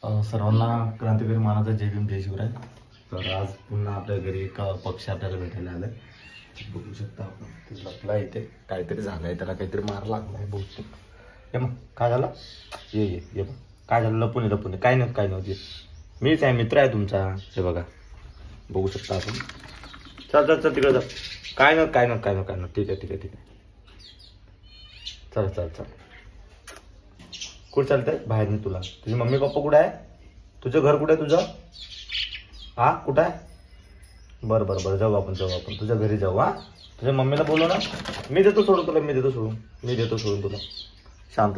सर्वांना क्रांतिकारी मानाचा जय भीम जय शिवराय। तर आज पुन्हा आपल्या घरी एक पक्षी आपल्याला भेटायला आलाय। बघू शकता आपण, ते लपला इथे, काहीतरी झालंय, त्याला काहीतरी मार लागलाय बहुतेक। हे मग काय झालं, ये बघ काय झालं, लपून काय नव्हती, मीच आहे, मित्र आहे तुमचा। हे बघा, बघू शकता आपण। चल तिकडे जा, काय नव्हतं, ठीक आहे चल कुठं चालतंय बाहेर? मी तुला, तुझी मम्मी पप्पा कुठे आहे? तुझं घर कुठे आहे तुझं? हा कुठं आहे? बरं जाऊ आपण तुझ्या घरी जाऊ। हा तुझ्या मम्मीला बोलव ना, मी देतो सोडून तुला। शांत।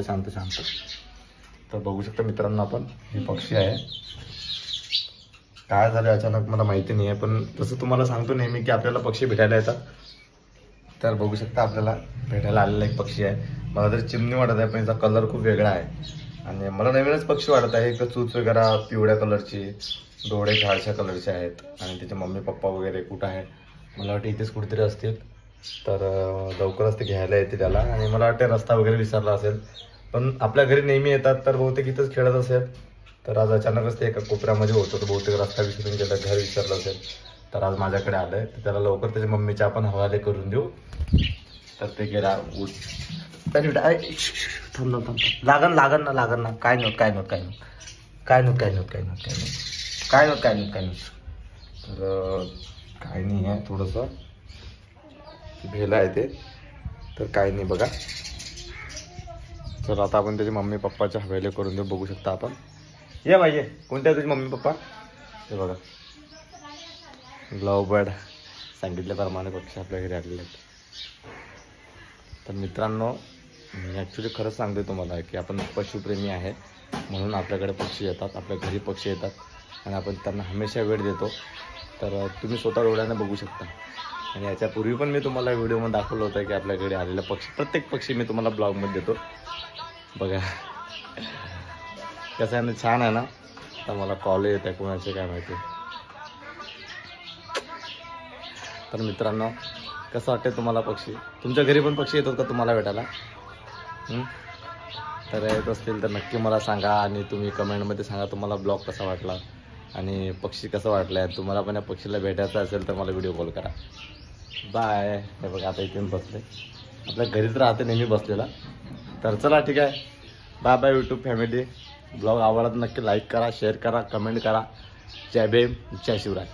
तर बघू शकता मित्रांनो, आपण हे पक्षी आहे, काय झालं अचानक मला माहिती नाही आहे, पण तसं तुम्हाला सांगतो नेहमी की आपल्याला पक्षी भेटायला येतात। तर बघू शकता आपल्याला भेटायला आलेला एक पक्षी आहे। मला तर चिमणी वाटत आहे, पण याचा कलर खूप वेगळा आहे आणि मला नवीनच पक्षी वाटत आहे। एक तर चूच वगैरे पिवळ्या कलरची, डोळे काळ्या कलरचे आहेत आणि त्याचे मम्मी पप्पा वगैरे कुठं आहे? मला वाटतं इथेच कुठेतरी असतील। तर लवकरच ते घ्यायला येते त्याला, आणि मला वाटतं रस्ता वगैरे विसरला असेल, पण आपल्या घरी नेहमी येतात, तर बहुतेक इथंच खेळत असेल। तर आज अचानकच ते एका कोपऱ्यामध्ये होतं, तर बहुतेक रस्ता विसरून गेला, घर विसरलं असेल, तर आज माझ्याकडे आलंय। तर त्याला लवकर त्याच्या मम्मीच्या आपण हवाले करून देऊ। तर ते गेला थांब, लागन ना, काय नव्हतं। तर काय नाही आहे, थोडंसं भेला आहे ते, तर काय नाही बघा। तर आता आपण त्याचे मम्मी पप्पाच्या हवाले करून देऊ। बघू शकता आपण, ये बाई, कोणत्या तुझे मम्मी पप्पा? हे बघा, लव बर्ड सांगितल्याप्रमाणे पक्षी आपल्या घरी आलेले आहेत। तर मित्रांनो, मी ॲक्च्युली खरंच सांगते तुम्हाला की आपण पशुप्रेमी आहे, म्हणून आपल्याकडे पक्षी येतात, आपल्या घरी पक्षी येतात, आणि आपण त्यांना हमेशा वेळ देतो। तर तुम्ही स्वतः डोळ्याने बघू शकता, आणि याच्यापूर्वी पण मी तुम्हाला व्हिडिओमध्ये दाखवलं होतं की आपल्याकडे आलेला पक्षी, प्रत्येक पक्षी मी तुम्हाला ब्लॉगमध्ये देतो। बघा कसं आहे ना, छान आहे ना। तर मला कॉल येत आहे, कोणाचे काय माहिती। तर मित्रांनो, कसं वाटते तुम्हाला पक्षी? तुमच्या घरी पण पक्षी येतात का तुम्हाला भेटायला? तर येत असतील तर नक्की मला सांगा, आणि तुम्ही कमेंटमध्ये सांगा तुम्हाला ब्लॉग कसा वाटला आणि पक्षी कसं वाटलं आहे। तुम्हाला पण या पक्षीला भेटायचं असेल तर मला व्हिडिओ कॉल करा। बाय। हे बघा, आता इथून बसले, आपल्या घरीच राहते नेहमी बसलेला। तर चला ठीक आहे, बाय यूट्यूब फॅमिली। ब्लॉग आवडला तर नक्की लाईक करा, शेअर करा, कमेंट करा। जय भीम जय शिवराय।